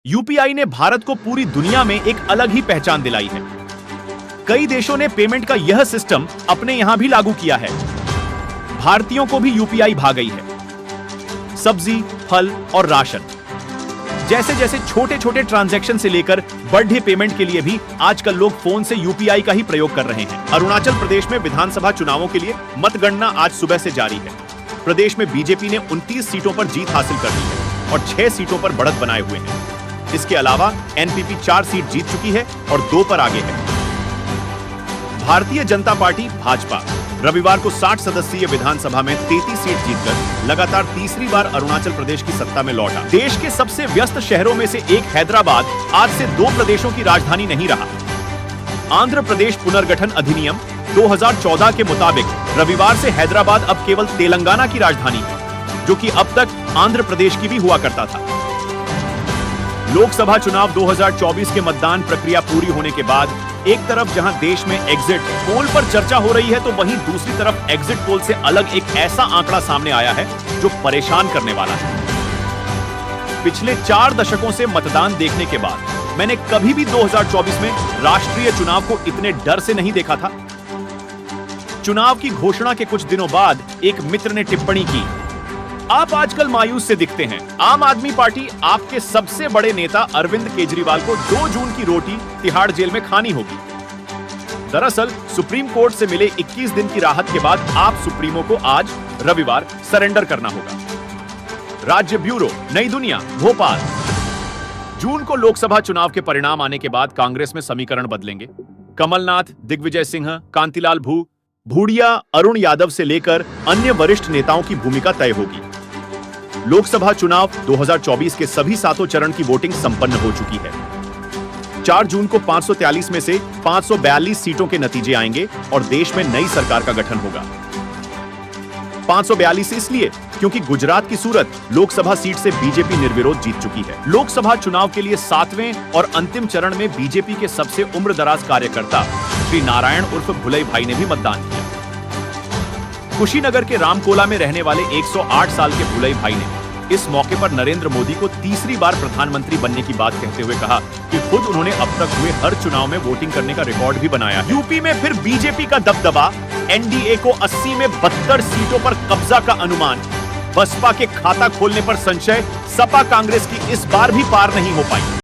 UPI ने भारत को पूरी दुनिया में एक अलग ही पहचान दिलाई है। कई देशों ने पेमेंट का यह सिस्टम अपने यहां भी लागू किया है। भारतीयों को भी यूपीआई भा गई है। सब्जी, फल और राशन जैसे जैसे छोटे छोटे ट्रांजैक्शन से लेकर बड़े पेमेंट के लिए भी आजकल लोग फोन से यूपीआई का ही प्रयोग कर रहे हैं। अरुणाचल प्रदेश में विधानसभा चुनावों के लिए मतगणना आज सुबह से जारी है। प्रदेश में बीजेपी ने 29 सीटों पर जीत हासिल कर ली है और 6 सीटों पर बढ़त बनाए हुए हैं। इसके अलावा एनपीपी 4 सीट जीत चुकी है और 2 पर आगे है। भारतीय जनता पार्टी भाजपा रविवार को 60 सदस्यीय विधानसभा में 33 सीट जीतकर लगातार तीसरी बार अरुणाचल प्रदेश की सत्ता में लौटा। देश के सबसे व्यस्त शहरों में से एक हैदराबाद आज से 2 प्रदेशों की राजधानी नहीं रहा। आंध्र प्रदेश पुनर्गठन अधिनियम 2014 के मुताबिक रविवार से हैदराबाद अब केवल तेलंगाना की राजधानी है, जो कि अब तक आंध्र प्रदेश की भी हुआ करता था। लोकसभा चुनाव 2024 के मतदान प्रक्रिया पूरी होने के बाद एक तरफ जहां देश में एग्जिट पोल पर चर्चा हो रही है, तो वहीं दूसरी तरफ एग्जिट पोल से अलग एक ऐसा आंकड़ा सामने आया है जो परेशान करने वाला है। पिछले 4 दशकों से मतदान देखने के बाद मैंने कभी भी 2024 में राष्ट्रीय चुनाव को इतने डर से नहीं देखा था। चुनाव की घोषणा के कुछ दिनों बाद एक मित्र ने टिप्पणी की, आप आजकल मायूस से दिखते हैं। आम आदमी पार्टी आपके सबसे बड़े नेता अरविंद केजरीवाल को 2 जून की रोटी तिहाड़ जेल में खानी होगी। दरअसल सुप्रीम कोर्ट से मिले 21 दिन की राहत के बाद आप सुप्रीमो को आज रविवार सरेंडर करना होगा। राज्य ब्यूरो, नई दुनिया, भोपाल। जून को लोकसभा चुनाव के परिणाम आने के बाद कांग्रेस में समीकरण बदलेंगे। कमलनाथ, दिग्विजय सिंह, कांतिलाल भूरिया, अरुण यादव से लेकर अन्य वरिष्ठ नेताओं की भूमिका तय होगी। लोकसभा चुनाव 2024 के सभी 7 चरण की वोटिंग संपन्न हो चुकी है। 4 जून को 543 में से 542 सीटों के नतीजे आएंगे और देश में नई सरकार का गठन होगा। 542 इसलिए क्योंकि गुजरात की सूरत लोकसभा सीट से बीजेपी निर्विरोध जीत चुकी है। लोकसभा चुनाव के लिए 7वें और अंतिम चरण में बीजेपी के सबसे उम्रदराज कार्यकर्ता श्री नारायण उर्फ भुलई भाई ने भी मतदान किया। कुशीनगर के रामकोला में रहने वाले 108 साल के भुलई भाई ने इस मौके पर नरेंद्र मोदी को तीसरी बार प्रधानमंत्री बनने की बात कहते हुए कहा कि खुद उन्होंने अब तक हुए हर चुनाव में वोटिंग करने का रिकॉर्ड भी बनाया है। यूपी में फिर बीजेपी का दबदबा, एनडीए को 80 में 72 सीटों पर कब्जा का अनुमान। बसपा के खाता खोलने पर संशय, सपा कांग्रेस की इस बार भी पार नहीं हो पाई।